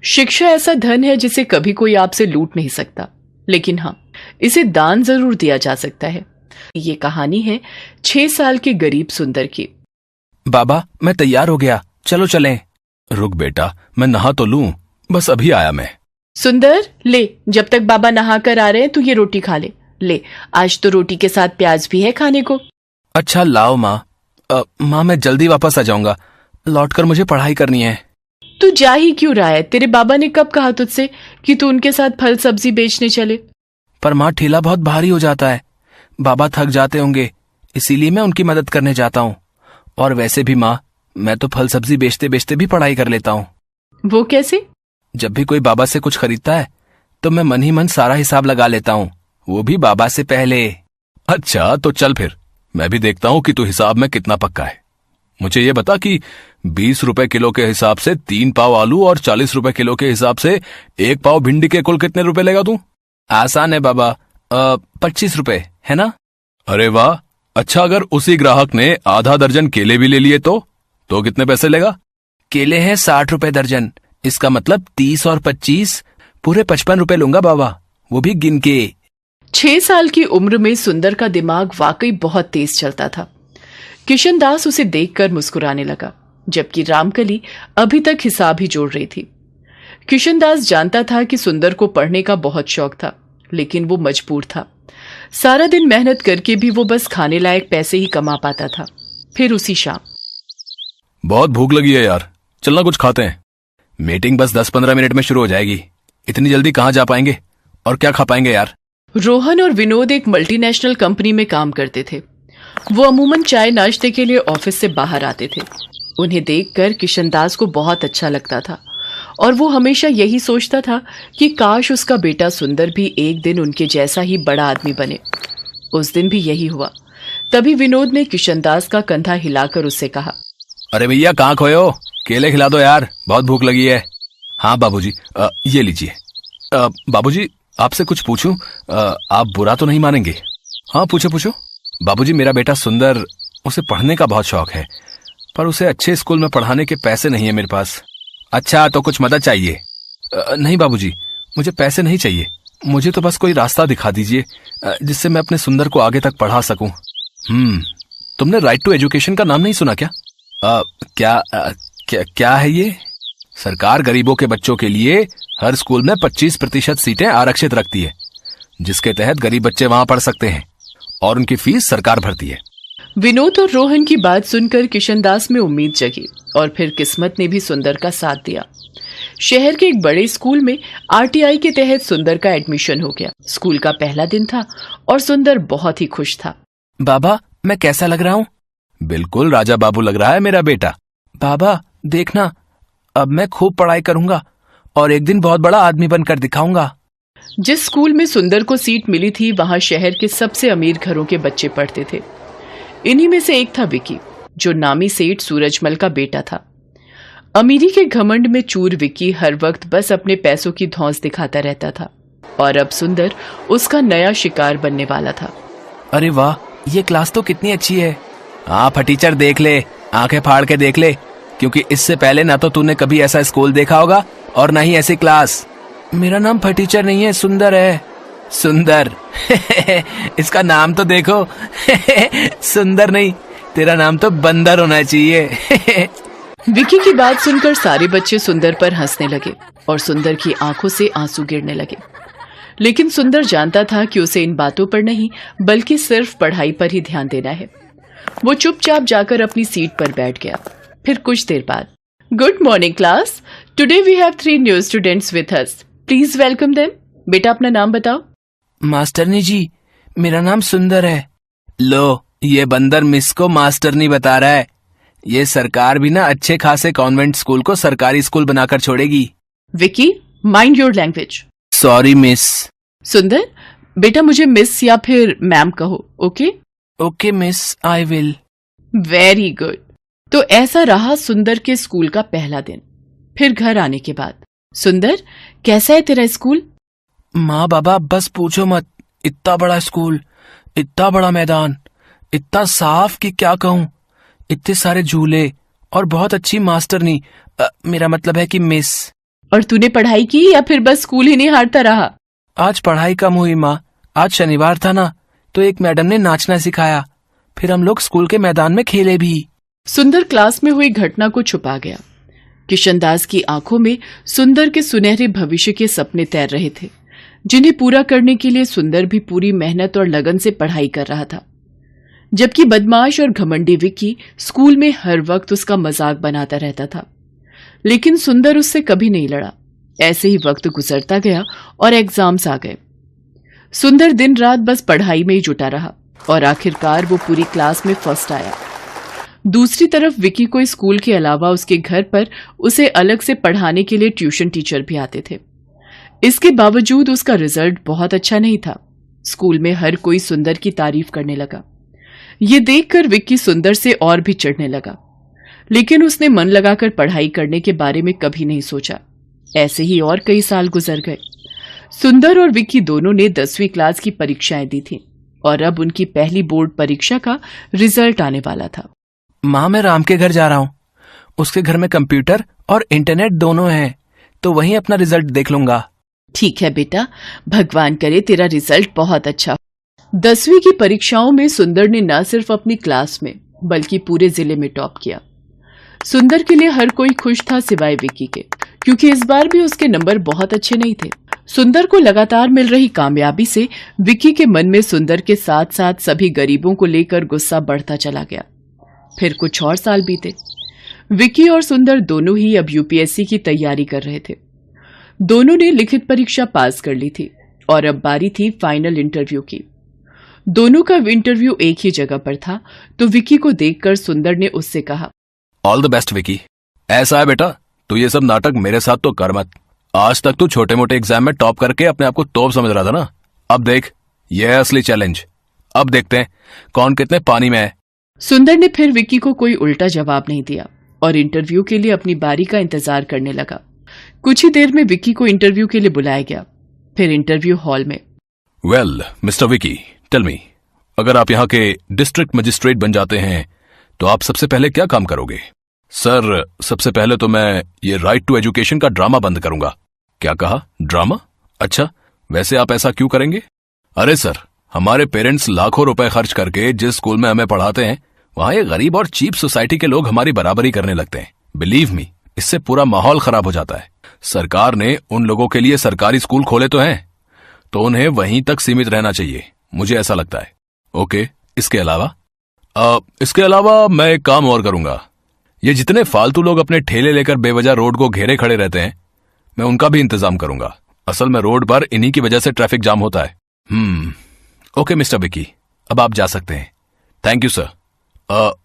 शिक्षा ऐसा धन है जिसे कभी कोई आपसे लूट नहीं सकता, लेकिन हाँ, इसे दान जरूर दिया जा सकता है। ये कहानी है 6 साल के गरीब सुंदर की। बाबा, मैं तैयार हो गया, चलो चलें। रुक बेटा, मैं नहा तो लूं, बस अभी आया मैं। सुंदर, ले, जब तक बाबा नहा कर आ रहे हैं तू ये रोटी खा ले। ले, आज तो रोटी के साथ प्याज भी है खाने को। अच्छा लाओ माँ। माँ, मैं जल्दी वापस आ जाऊंगा, लौटकर मुझे पढ़ाई करनी है। तू जा ही क्यों रहा है? तेरे बाबा ने कब कहा तुझसे कि तू उनके साथ फल सब्जी बेचने चले? पर माँ, ठेला बहुत भारी हो जाता है, बाबा थक जाते होंगे, इसीलिए मैं उनकी मदद करने जाता हूँ। और वैसे भी माँ, मैं तो फल सब्जी बेचते बेचते भी पढ़ाई कर लेता हूँ। वो कैसे? जब भी कोई बाबा से कुछ खरीदता है तो मैं मन ही मन सारा हिसाब लगा लेता हूँ, वो भी बाबा से पहले। अच्छा तो चल फिर, मैं भी देखता हूँ कि तू हिसाब में कितना पक्का है। मुझे ये बता कि 20 रुपए किलो के हिसाब से 3 पाव आलू और 40 रुपए किलो के हिसाब से 1 पाव भिंडी के कुल कितने रुपए लेगा तू? आसान है बाबा, 25 रुपए है ना? अरे वाह, अच्छा अगर उसी ग्राहक ने आधा दर्जन केले भी ले लिए तो कितने पैसे लेगा? केले हैं 60 रुपए दर्जन, इसका मतलब 30 और 25 पूरे 55 रुपए लूंगा बाबा, वो भी गिन के। 6 साल की उम्र में सुंदर का दिमाग वाकई बहुत तेज चलता था। किशनदास उसे देखकर मुस्कुराने लगा, जबकि रामकली अभी तक हिसाब ही जोड़ रही थी। किशनदास जानता था कि सुंदर को पढ़ने का बहुत शौक था, लेकिन वो मजबूर था। सारा दिन मेहनत करके भी वो बस खाने लायक पैसे ही कमा पाता था। फिर उसी शाम, बहुत भूख लगी है यार, चलना कुछ खाते हैं। मीटिंग बस 10-15 मिनट में शुरू हो जाएगी, इतनी जल्दी कहाँ जा पाएंगे और क्या खा पाएंगे यार? रोहन और विनोद एक मल्टीनेशनल कंपनी में काम करते थे। वो अमूमन चाय नाश्ते के लिए ऑफिस से बाहर आते थे। उन्हें देखकर किशनदास को बहुत अच्छा लगता था और वो हमेशा यही सोचता था कि काश उसका बेटा सुंदर भी एक दिन उनके जैसा ही बड़ा आदमी बने। उस दिन भी यही हुआ। तभी विनोद ने किशनदास का कंधा हिलाकर उससे कहा, अरे भैया, कहाँ खोए हो? केले खिला दो यार, बहुत भूख लगी है। हाँ बाबूजी, ये लीजिए। बाबूजी, आपसे कुछ पूछूं? आप बुरा तो नहीं मानेंगे? हाँ पूछो पूछो। बाबूजी, मेरा बेटा सुंदर, उसे पढ़ने का बहुत शौक है, पर उसे अच्छे स्कूल में पढ़ाने के पैसे नहीं है मेरे पास। अच्छा, तो कुछ मदद चाहिए? नहीं बाबूजी, मुझे पैसे नहीं चाहिए, मुझे तो बस कोई रास्ता दिखा दीजिए जिससे मैं अपने सुंदर को आगे तक पढ़ा सकूं। तुमने राइट टू एजुकेशन का नाम नहीं सुना क्या? क्या है ये? सरकार गरीबों के बच्चों के लिए हर स्कूल में 25% सीटें आरक्षित रखती है, जिसके तहत गरीब बच्चे वहां पढ़ सकते हैं और उनकी फीस सरकार भरती है। विनोद और रोहन की बात सुनकर किशनदास में उम्मीद जगी और फिर किस्मत ने भी सुंदर का साथ दिया। शहर के एक बड़े स्कूल में आरटीआई के तहत सुंदर का एडमिशन हो गया। स्कूल का पहला दिन था और सुंदर बहुत ही खुश था। बाबा, मैं कैसा लग रहा हूँ? बिल्कुल राजा बाबू लग रहा है मेरा बेटा। बाबा देखना, अब मैं खूब पढ़ाई करूंगा और एक दिन बहुत बड़ा आदमी बनकर दिखाऊंगा। जिस स्कूल में सुंदर को सीट मिली थी वहां शहर के सबसे अमीर घरों के बच्चे पढ़ते थे। इन्हीं में से एक था विकी, जो नामी सेठ सूरजमल का बेटा था। अमीरी के घमंड में चूर विकी हर वक्त बस अपने पैसों की धौंस दिखाता रहता था और अब सुंदर उसका नया शिकार बनने वाला था। अरे वाह, ये क्लास तो कितनी अच्छी है। हाँ फटीचर, देख ले, आंखें फाड़ के देख ले, क्योंकि इससे पहले ना तो तूने कभी ऐसा स्कूल देखा होगा और ना ही ऐसी क्लास। मेरा नाम फटीचर नहीं है, सुंदर है। सुंदर? इसका नाम तो देखो। सुंदर नहीं, तेरा नाम तो बंदर होना चाहिए। विकी की बात सुनकर सारे बच्चे सुंदर पर हंसने लगे और सुंदर की आंखों से आंसू गिरने लगे। लेकिन सुंदर जानता था कि उसे इन बातों पर नहीं बल्कि सिर्फ पढ़ाई पर ही ध्यान देना है। वो चुपचाप जाकर अपनी सीट पर बैठ गया। फिर कुछ देर बाद, good morning class, today we have 3 new students with us, please welcome them. बेटा अपना नाम बताओ। मास्टरनी जी, मेरा नाम सुंदर है। लो, ये बंदर मिस को मास्टरनी बता रहा है। ये सरकार भी ना अच्छे खासे कॉन्वेंट स्कूल को सरकारी स्कूल बनाकर छोड़ेगी। Vicky, mind your language. Sorry miss. सुंदर, बेटा मुझे मिस या फिर मैम कहो, okay? Okay miss, I will. Very good. तो ऐसा रहा सुंदर के स्कूल का पहला दिन। फिर घर आने के बाद, सुंदर कैसा है तेरा स्कूल? माँ बाबा बस पूछो मत, इतना बड़ा स्कूल, इतना बड़ा मैदान, इतना साफ कि क्या कहूँ, इतने सारे झूले और बहुत अच्छी मास्टरनी, मेरा मतलब है कि मिस। और तूने पढ़ाई की या फिर बस स्कूल ही नहीं हारता रहा? आज पढ़ाई कम हुई माँ। आज शनिवार था ना, तो एक मैडम ने नाचना सिखाया। फिर हम लोग स्कूल के मैदान में खेले भी। सुंदर क्लास में हुई घटना को छुपा गया। किशनदास की आंखों में सुंदर के सुनहरे भविष्य के सपने तैर रहे थे, जिन्हें पूरा करने के लिए सुंदर भी पूरी मेहनत और लगन से पढ़ाई कर रहा था। जबकि बदमाश और घमंडी विक्की स्कूल में हर वक्त उसका मजाक बनाता रहता था, लेकिन सुंदर उससे कभी नहीं लड़ा। ऐसे ही वक्त गुजरता गया और एग्जाम्स आ गए। सुंदर दिन रात बस पढ़ाई में ही जुटा रहा और आखिरकार वो पूरी क्लास में फर्स्ट आया। दूसरी तरफ विक्की को स्कूल के अलावा उसके घर पर उसे अलग से पढ़ाने के लिए ट्यूशन टीचर भी आते थे। इसके बावजूद उसका रिजल्ट बहुत अच्छा नहीं था। स्कूल में हर कोई सुंदर की तारीफ करने लगा। ये देखकर विक्की सुंदर से और भी चिढ़ने लगा, लेकिन उसने मन लगाकर पढ़ाई करने के बारे में कभी नहीं सोचा। ऐसे ही और कई साल गुजर गए। सुंदर और विक्की दोनों ने 10वीं क्लास की परीक्षाएं दी थी और अब उनकी पहली बोर्ड परीक्षा का रिजल्ट आने वाला था। माँ, मैं राम के घर जा रहा हूँ। उसके घर में कंप्यूटर और इंटरनेट दोनों हैं, तो वहीं अपना रिजल्ट देख लूंगा। ठीक है बेटा, भगवान करे तेरा रिजल्ट बहुत अच्छा हो। 10वीं की परीक्षाओं में सुंदर ने न सिर्फ अपनी क्लास में बल्कि पूरे जिले में टॉप किया। सुंदर के लिए हर कोई खुश था सिवाय विक्की के, क्योंकि इस बार भी उसके नंबर बहुत अच्छे नहीं थे। सुंदर को लगातार मिल रही कामयाबी से विक्की के मन में सुंदर के साथ साथ सभी गरीबों को लेकर गुस्सा बढ़ता चला गया। फिर कुछ और साल बीते। विक्की और सुंदर दोनों ही अब यूपीएससी की तैयारी कर रहे थे। दोनों ने लिखित परीक्षा पास कर ली थी और अब बारी थी फाइनल इंटरव्यू की। दोनों का इंटरव्यू एक ही जगह पर था, तो विक्की को देखकर सुंदर ने उससे कहा, ऑल द बेस्ट विक्की। ऐसा है बेटा, तू ये सब नाटक मेरे साथ तो कर मत। आज तक तू छोटे मोटे एग्जाम में टॉप करके अपने आप को तोप समझ रहा था ना। अब देख, ये है असली चैलेंज। अब देखते हैं कौन कितने पानी में है। सुंदर ने फिर विक्की को कोई उल्टा जवाब नहीं दिया और इंटरव्यू के लिए अपनी बारी का इंतजार करने लगा। कुछ ही देर में विक्की को इंटरव्यू के लिए बुलाया गया। फिर इंटरव्यू हॉल में, well mister Vicky, tell me, अगर आप यहाँ के डिस्ट्रिक्ट मजिस्ट्रेट बन जाते हैं तो आप सबसे पहले क्या काम करोगे? सर, सबसे पहले तो मैं ये राइट टू एजुकेशन का ड्रामा बंद करूंगा। क्या कहा? ड्रामा? अच्छा, वैसे आप ऐसा क्यों करेंगे? अरे सर, हमारे पेरेंट्स लाखों रुपए खर्च करके जिस स्कूल में हमें पढ़ाते हैं, वहां ये गरीब और चीप सोसाइटी के लोग हमारी बराबरी करने लगते हैं। बिलीव मी, इससे पूरा माहौल खराब हो जाता है। सरकार ने उन लोगों के लिए सरकारी स्कूल खोले तो हैं, तो उन्हें वहीं तक सीमित रहना चाहिए, मुझे ऐसा लगता है। ओके, इसके अलावा? इसके अलावा मैं एक काम और करूंगा। ये जितने फालतू लोग अपने ठेले लेकर बेवजह रोड को घेरे खड़े रहते हैं, मैं उनका भी इंतजाम करूंगा। असल में रोड पर इन्हीं की वजह से ट्रैफिक जाम होता है। ओके मिस्टर विक्की, अब आप जा सकते हैं। Thank you sir.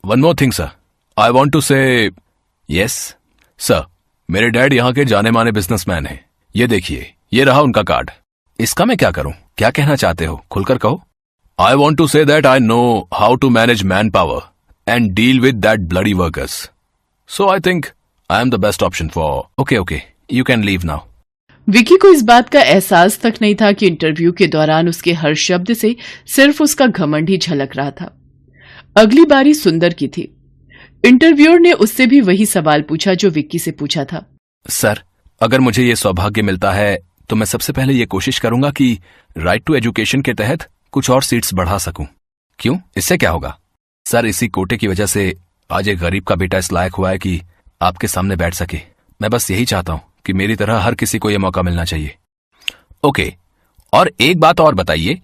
One more thing sir, I want to say. Yes sir, मेरे डैड यहाँ के जाने माने बिजनेसमैन हैं। ये देखिए, ये रहा उनका कार्ड। इसका मैं क्या करूं? क्या कहना चाहते हो? खुलकर कहो। I want to say that I know how to manage manpower and deal with that bloody workers. So I think I am the best option for. Okay, you can leave now. Vicky को इस बात का एहसास तक नहीं था कि interview के दौरान उसके हर शब्द से सिर्फ उसका घमंड ही झलक रहा था। अगली बारी सुंदर की थी। इंटरव्यूअर ने उससे भी वही सवाल पूछा जो विक्की से पूछा था। सर, अगर मुझे ये सौभाग्य मिलता है तो मैं सबसे पहले ये कोशिश करूंगा कि राइट टू एजुकेशन के तहत कुछ और सीट्स बढ़ा सकूं। क्यों? इससे क्या होगा? सर, इसी कोटे की वजह से आज एक गरीब का बेटा इस लायक हुआ है कि आपके सामने बैठ सके। मैं बस यही चाहता हूं कि मेरी तरह हर किसी को यह मौका मिलना चाहिए। ओके, और एक बात और बताइए,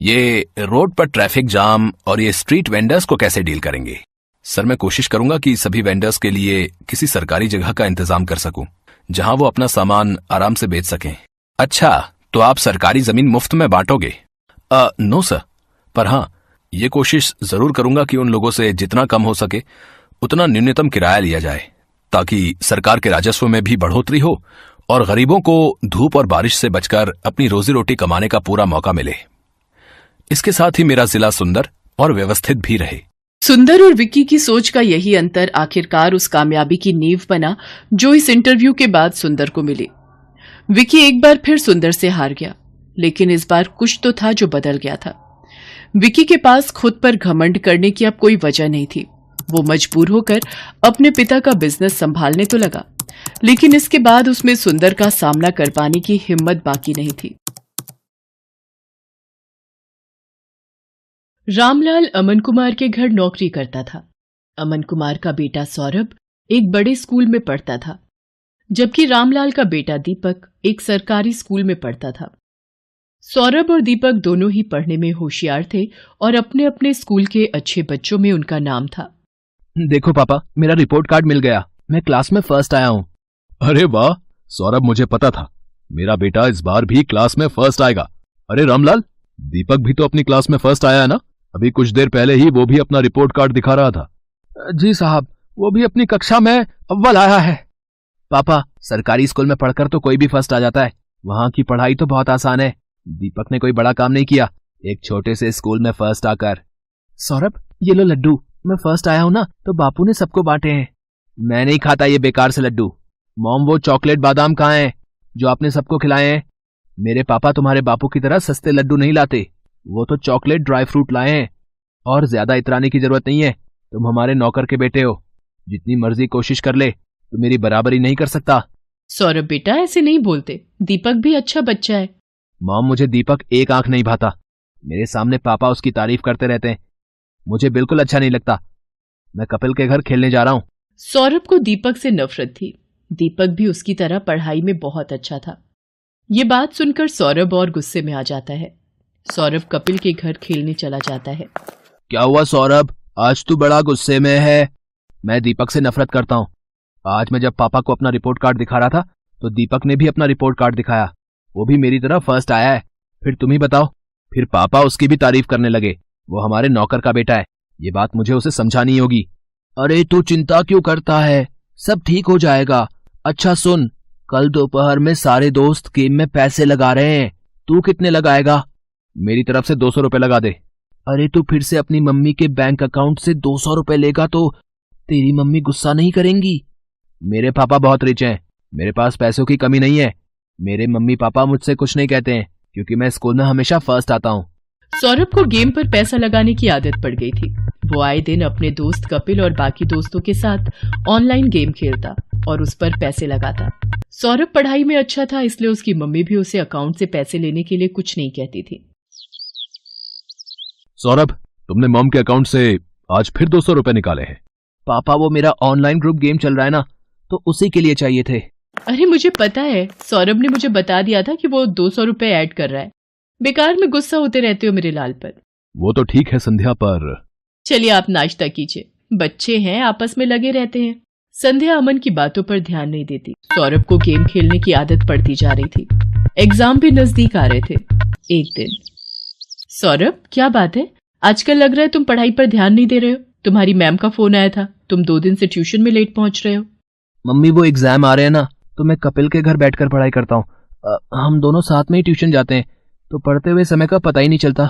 ये रोड पर ट्रैफिक जाम और ये स्ट्रीट वेंडर्स को कैसे डील करेंगे? सर, मैं कोशिश करूंगा कि सभी वेंडर्स के लिए किसी सरकारी जगह का इंतजाम कर सकूं, जहां वो अपना सामान आराम से बेच सकें। अच्छा, तो आप सरकारी जमीन मुफ्त में बांटोगे? नो सर, पर हाँ, ये कोशिश जरूर करूंगा कि उन लोगों से जितना कम हो सके उतना न्यूनतम किराया लिया जाए, ताकि सरकार के राजस्व में भी बढ़ोतरी हो और गरीबों को धूप और बारिश से बचकर अपनी रोजी रोटी कमाने का पूरा मौका मिले। इसके साथ ही मेरा जिला सुंदर और व्यवस्थित भी रहे। सुंदर और विक्की की सोच का यही अंतर आखिरकार उस कामयाबी की नींव बना जो इस इंटरव्यू के बाद सुंदर को मिली। विक्की एक बार फिर सुंदर से हार गया, लेकिन इस बार कुछ तो था जो बदल गया था। विक्की के पास खुद पर घमंड करने की अब कोई वजह नहीं थी। वो मजबूर होकर अपने पिता का बिजनेस संभालने तो लगा, लेकिन इसके बाद उसमें सुंदर का सामना कर पाने की हिम्मत बाकी नहीं थी। रामलाल अमन कुमार के घर नौकरी करता था। अमन कुमार का बेटा सौरभ एक बड़े स्कूल में पढ़ता था, जबकि रामलाल का बेटा दीपक एक सरकारी स्कूल में पढ़ता था। सौरभ और दीपक दोनों ही पढ़ने में होशियार थे और अपने अपने स्कूल के अच्छे बच्चों में उनका नाम था। देखो पापा, मेरा रिपोर्ट कार्ड मिल गया, मैं क्लास में फर्स्ट आया हूँ। अरे वाह सौरभ, मुझे पता था मेरा बेटा इस बार भी क्लास में फर्स्ट आएगा। अरे रामलाल, दीपक भी तो अपनी क्लास में फर्स्ट आया है ना? अभी कुछ देर पहले ही वो भी अपना रिपोर्ट कार्ड दिखा रहा था। जी साहब, वो भी अपनी कक्षा में अव्वल आया है। पापा, सरकारी स्कूल में पढ़कर तो कोई भी फर्स्ट आ जाता है, वहां की पढ़ाई तो बहुत आसान है। दीपक ने कोई बड़ा काम नहीं किया एक छोटे से स्कूल में फर्स्ट आकर। सौरभ, ये लो लड्डू, मैं फर्स्ट आया हूं ना तो बापू ने सबको बांटे हैं। मैं नहीं खाता ये बेकार से लड्डू। मॉम, वो चॉकलेट बादाम कहाँ हैं जो आपने सबको खिलाए हैं? मेरे पापा तुम्हारे बापू की तरह सस्ते लड्डू नहीं लाते, वो तो चॉकलेट ड्राई फ्रूट लाए हैं। और ज्यादा इतराने की जरूरत नहीं है, तुम हमारे नौकर के बेटे हो, जितनी मर्जी कोशिश कर ले तो मेरी बराबरी नहीं कर सकता। सौरभ बेटा, ऐसे नहीं बोलते, दीपक भी अच्छा बच्चा है। मॉम, मुझे दीपक एक आंख नहीं भाता, मेरे सामने पापा उसकी तारीफ करते रहते हैं, मुझे बिल्कुल अच्छा नहीं लगता। मैं कपिल के घर खेलने जा रहा हूँ। सौरभ को दीपक से नफरत थी। दीपक भी उसकी तरह पढ़ाई में बहुत अच्छा था। ये बात सुनकर सौरभ और गुस्से में आ जाता है। सौरभ कपिल के घर खेलने चला जाता है। क्या हुआ सौरभ, आज तू बड़ा गुस्से में है? मैं दीपक से नफरत करता हूँ। आज मैं जब पापा को अपना रिपोर्ट कार्ड दिखा रहा था तो दीपक ने भी अपना रिपोर्ट कार्ड दिखाया, वो भी मेरी तरह फर्स्ट आया है। फिर तुम ही बताओ, फिर पापा उसकी भी तारीफ करने लगे, वो हमारे नौकर का बेटा है, ये बात मुझे उसे समझानी होगी। अरे तू चिंता क्यों करता है, सब ठीक हो जाएगा। अच्छा सुन, कल दोपहर में सारे दोस्त गेम में पैसे लगा रहे हैं, तू कितने लगाएगा? मेरी तरफ से 200 रुपए लगा दे। अरे तू फिर से अपनी मम्मी के बैंक अकाउंट से 200 रुपए लेगा तो तेरी मम्मी गुस्सा नहीं करेंगी? मेरे पापा बहुत रिच हैं, मेरे पास पैसों की कमी नहीं है। मेरे मम्मी पापा मुझसे कुछ नहीं कहते हैं क्योंकि मैं स्कूल में हमेशा फर्स्ट आता हूँ। सौरभ को गेम पर पैसा लगाने की आदत पड़ गई थी। वो आए दिन अपने दोस्त कपिल और बाकी दोस्तों के साथ ऑनलाइन गेम खेलता और उस पर पैसे लगाता। सौरभ पढ़ाई में अच्छा था, इसलिए उसकी मम्मी भी उसे अकाउंट से पैसे लेने के लिए कुछ नहीं कहती थी। सौरभ, तुमने मॉम के अकाउंट से आज फिर 200 रुपए निकाले हैं। पापा, वो मेरा ऑनलाइन ग्रुप गेम चल रहा है ना, तो उसी के लिए चाहिए थे। अरे मुझे पता है, सौरभ ने मुझे बता दिया था कि वो 200 रुपए ऐड कर रहा है। बेकार में गुस्सा होते रहते हो मेरे लाल पर। वो तो ठीक है संध्या, पर चलिए आप नाश्ता कीजिए, बच्चे हैं आपस में लगे रहते हैं। संध्या अमन की बातों पर ध्यान नहीं देती। सौरभ को गेम खेलने की आदत पड़ती जा रही थी। एग्जाम भी नजदीक आ रहे थे। एक दिन, सौरभ क्या बात है, आजकल लग रहा है तुम पढ़ाई पर ध्यान नहीं दे रहे हो। तुम्हारी मैम का फोन आया था, तुम 2 दिन से ट्यूशन में लेट पहुंच रहे हो। मम्मी, वो एग्जाम आ रहे हैं ना, तो मैं कपिल के घर बैठकर पढ़ाई करता हूँ। हम दोनों साथ में ही ट्यूशन जाते हैं, तो पढ़ते हुए समय का पता ही नहीं चलता।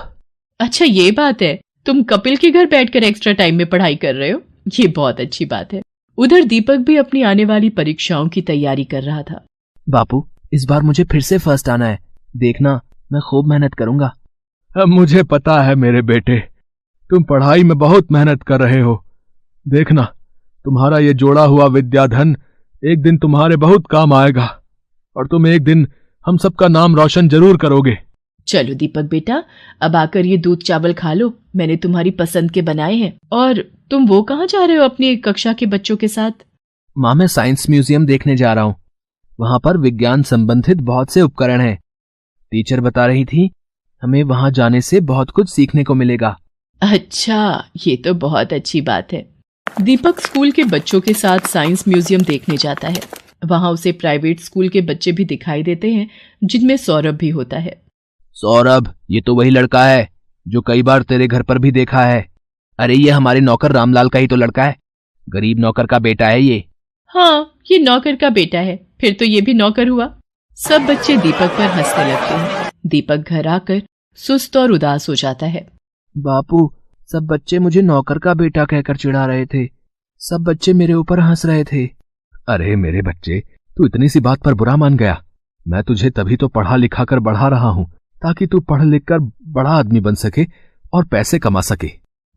अच्छा ये बात है, तुम कपिल के घर बैठकर एक्स्ट्रा टाइम में पढ़ाई कर रहे हो, ये बहुत अच्छी बात है। उधर दीपक भी अपनी आने वाली परीक्षाओं की तैयारी कर रहा था। बापू, इस बार मुझे फिर से फर्स्ट आना है, देखना मैं खूब मेहनत करूंगा। मुझे पता है मेरे बेटे, तुम पढ़ाई में बहुत मेहनत कर रहे हो। देखना, तुम्हारा ये जोड़ा हुआ विद्याधन एक दिन तुम्हारे बहुत काम आएगा और तुम एक दिन हम सबका नाम रोशन जरूर करोगे। चलो दीपक बेटा, अब आकर ये दूध चावल खा लो, मैंने तुम्हारी पसंद के बनाए हैं। और तुम वो कहाँ जा रहे हो अपनी कक्षा के बच्चों के साथ? माँ, मैं साइंस म्यूजियम देखने जा रहा हूँ, वहां पर विज्ञान संबंधित बहुत से उपकरण हैं। टीचर बता रही थी हमें वहां जाने से बहुत कुछ सीखने को मिलेगा। अच्छा, ये तो बहुत अच्छी बात है। दीपक स्कूल के बच्चों के साथ साइंस म्यूजियम देखने जाता है। वहां उसे प्राइवेट स्कूल के बच्चे भी दिखाई देते हैं, जिनमें सौरभ भी होता है। सौरभ, ये तो वही लड़का है जो कई बार तेरे घर पर भी देखा है। अरे ये हमारे नौकर रामलाल का ही तो लड़का है, गरीब नौकर का बेटा है ये। हाँ, ये नौकर का बेटा है, फिर तो ये भी नौकर हुआ। सब बच्चे दीपक पर हंसने लगते हैं। दीपक घर आकर सुस्त और उदास हो जाता है। बापू, सब बच्चे मुझे नौकर का बेटा कहकर चिढ़ा रहे थे, सब बच्चे मेरे ऊपर हंस रहे थे। अरे मेरे बच्चे, तू इतनी सी बात पर बुरा मान गया? मैं तुझे तभी तो पढ़ा लिखा कर बढ़ा रहा हूँ ताकि तू पढ़ लिख कर बड़ा आदमी बन सके और पैसे कमा सके।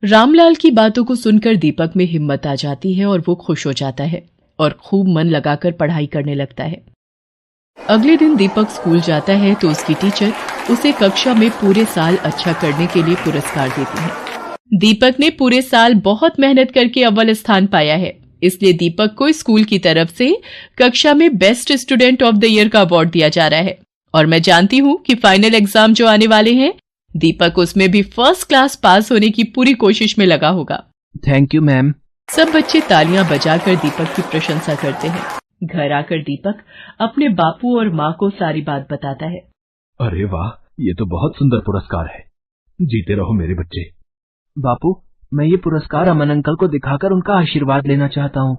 रामलाल की बातों को सुनकर दीपक में हिम्मत आ जाती है और वो खुश हो जाता है और खूब मन लगाकर पढ़ाई करने लगता है। अगले दिन दीपक स्कूल जाता है तो उसकी टीचर उसे कक्षा में पूरे साल अच्छा करने के लिए पुरस्कार देती है। दीपक ने पूरे साल बहुत मेहनत करके अव्वल स्थान पाया है, इसलिए दीपक को स्कूल की तरफ से कक्षा में best student of the year का अवार्ड दिया जा रहा है। और मैं जानती हूँ कि फाइनल एग्जाम जो आने वाले हैं, दीपक उसमें भी फर्स्ट क्लास पास होने की पूरी कोशिश में लगा होगा। Thank you ma'am. सब बच्चे तालियां बजाकर दीपक की प्रशंसा करते हैं। घर आकर दीपक अपने बापू और माँ को सारी बात बताता है। अरे वाह, ये तो बहुत सुंदर पुरस्कार है। जीते रहो मेरे बच्चे। बापू, मैं ये पुरस्कार अमन अंकल को दिखाकर उनका आशीर्वाद लेना चाहता हूँ।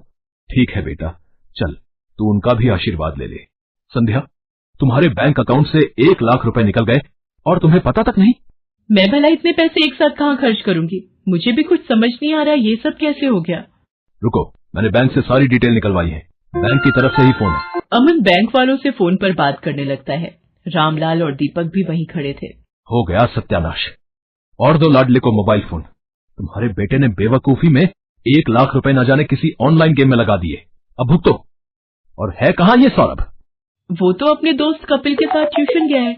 ठीक है बेटा, चल तू उनका भी आशीर्वाद ले ले। संध्या, तुम्हारे बैंक अकाउंट से 1 लाख रुपए निकल गए और तुम्हें पता तक नहीं। मैं भला इतने पैसे एक साथ कहाँ खर्च करूंगी? मुझे भी कुछ समझ नहीं आ रहा ये सब कैसे हो गया। रुको, मैंने बैंक से सारी डिटेल निकलवाई है। बैंक की तरफ से ही फोन है। अमन बैंक वालों से फोन पर बात करने लगता है। रामलाल और दीपक भी वहीं खड़े थे। हो गया सत्यानाश। और दो लाडले को मोबाइल फोन। तुम्हारे बेटे ने बेवकूफी में 1 लाख रुपए न जाने किसी ऑनलाइन गेम में लगा दिए। अब भुगतो। और है कहाँ ये सौरभ? वो तो अपने दोस्त कपिल के साथ ट्यूशन गया है।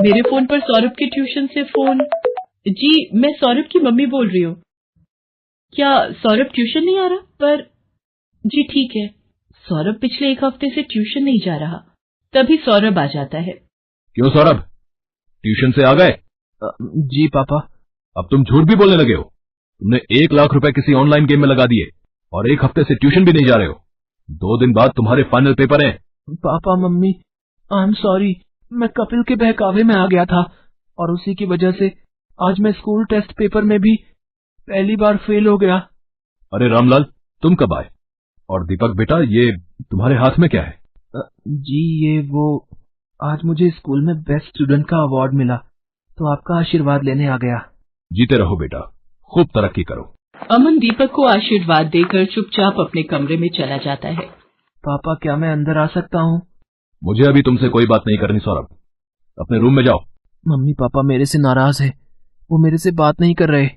मेरे फोन पर सौरभ के ट्यूशन से फोन। जी, मैं सौरभ की मम्मी बोल रही हूँ। क्या सौरभ ट्यूशन नहीं आ रहा? पर जी ठीक है, सौरभ पिछले 1 हफ्ते से ट्यूशन नहीं जा रहा। तभी सौरभ आ जाता है। क्यों सौरभ, ट्यूशन से आ गए? जी पापा। अब तुम झूठ भी बोलने लगे हो। तुमने 1 लाख रुपए किसी ऑनलाइन गेम में लगा दिए और 1 हफ्ते से ट्यूशन भी नहीं जा रहे हो। 2 दिन बाद तुम्हारे फाइनल पेपर हैं। Papa mummy, I am sorry. मैं कपिल के बहकावे में आ गया था और उसी की वजह से आज मैं स्कूल टेस्ट पेपर में भी पहली बार फेल हो गया। अरे रामलाल, तुम कब आए? और दीपक बेटा, ये तुम्हारे हाथ में क्या है? जी ये वो, आज मुझे स्कूल में बेस्ट स्टूडेंट का अवार्ड मिला तो आपका आशीर्वाद लेने आ गया। जीते रहो बेटा, खूब तरक्की करो। अमन दीपक को आशीर्वाद देकर चुपचाप अपने कमरे में चला जाता है। पापा, क्या मैं अंदर आ सकता हूँ? मुझे अभी तुमसे कोई बात नहीं करनी सौरभ, अपने रूम में जाओ। मम्मी पापा मेरे से नाराज है, वो मेरे से बात नहीं कर रहे।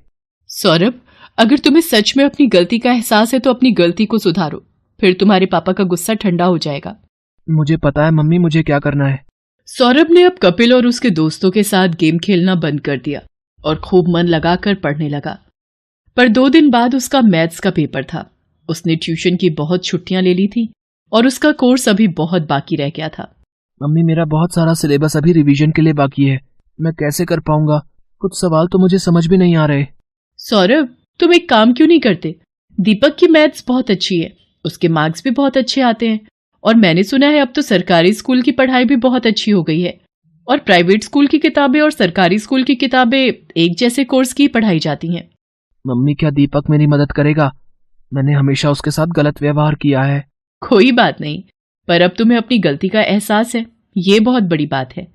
सौरभ, अगर तुम्हें सच में अपनी गलती का एहसास है तो अपनी गलती को सुधारो, फिर तुम्हारे पापा का गुस्सा ठंडा हो जाएगा। मुझे पता है मम्मी, मुझे क्या करना है। सौरभ ने अब कपिल और उसके दोस्तों के साथ गेम खेलना बंद कर दिया और खूब मन लगाकर पढ़ने लगा। पर 2 दिन बाद उसका मैथ्स का पेपर था। उसने ट्यूशन की बहुत छुट्टियां ले ली थी और उसका कोर्स अभी बहुत बाकी रह गया था। मम्मी, मेरा बहुत सारा सिलेबस अभी रिवीजन के लिए बाकी है, मैं कैसे कर पाऊंगा? कुछ सवाल तो मुझे समझ भी नहीं आ रहे। सौरभ, तुम एक काम क्यों नहीं करते? दीपक की मैथ्स बहुत अच्छी है, उसके मार्क्स भी बहुत अच्छे आते हैं और मैंने सुना है अब तो सरकारी स्कूल की पढ़ाई भी बहुत अच्छी हो गई है और प्राइवेट स्कूल की किताबें और सरकारी स्कूल की किताबें एक जैसे कोर्स की पढ़ाई जाती हैं। मम्मी, क्या दीपक मेरी मदद करेगा? मैंने हमेशा उसके साथ गलत व्यवहार किया है। कोई बात नहीं, पर अब तुम्हें अपनी गलती का एहसास है, ये बहुत बड़ी बात है।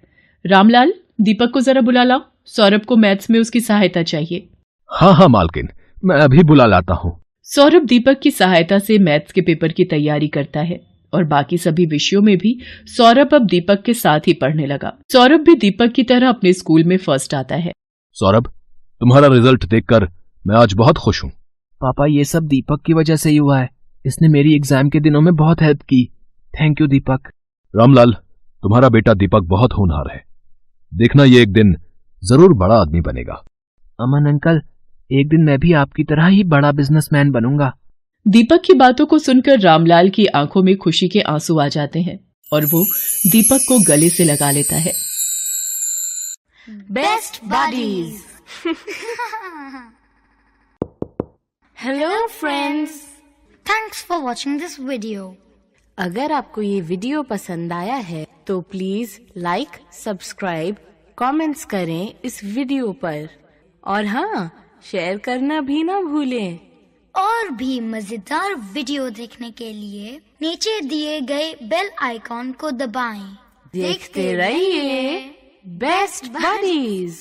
रामलाल, दीपक को जरा बुला लाओ, सौरभ को मैथ्स में उसकी सहायता चाहिए। हाँ हाँ मालकिन, मैं अभी बुला लाता हूँ। सौरभ दीपक की सहायता से मैथ्स के पेपर की तैयारी करता है और बाकी सभी विषयों में भी सौरभ अब दीपक के साथ ही पढ़ने लगा। सौरभ भी दीपक की तरह अपने स्कूल में फर्स्ट आता है। सौरभ, तुम्हारा रिजल्ट देखकर मैं आज बहुत खुश हूँ। पापा, ये सब दीपक की वजह से ही हुआ है, इसने मेरी एग्जाम के दिनों में बहुत हेल्प की। थैंक यू दीपक। रामलाल, तुम्हारा बेटा दीपक बहुत होनहार है, देखना ये एक दिन जरूर बड़ा आदमी बनेगा। अमन अंकल, एक दिन मैं भी आपकी तरह ही बड़ा बिजनेसमैन बनूंगा। दीपक की बातों को सुनकर रामलाल की आंखों में खुशी के आंसू आ जाते हैं और वो दीपक को गले से लगा लेता है। Best buddies. Hello friends, thanks for watching this video. अगर आपको ये वीडियो पसंद आया है तो प्लीज लाइक, सब्सक्राइब, कमेंट्स करें इस वीडियो पर और हाँ, शेयर करना भी ना भूलें। और भी मजेदार वीडियो देखने के लिए नीचे दिए गए बेल आइकॉन को दबाएं। देखते रहिए बेस्ट बडीज।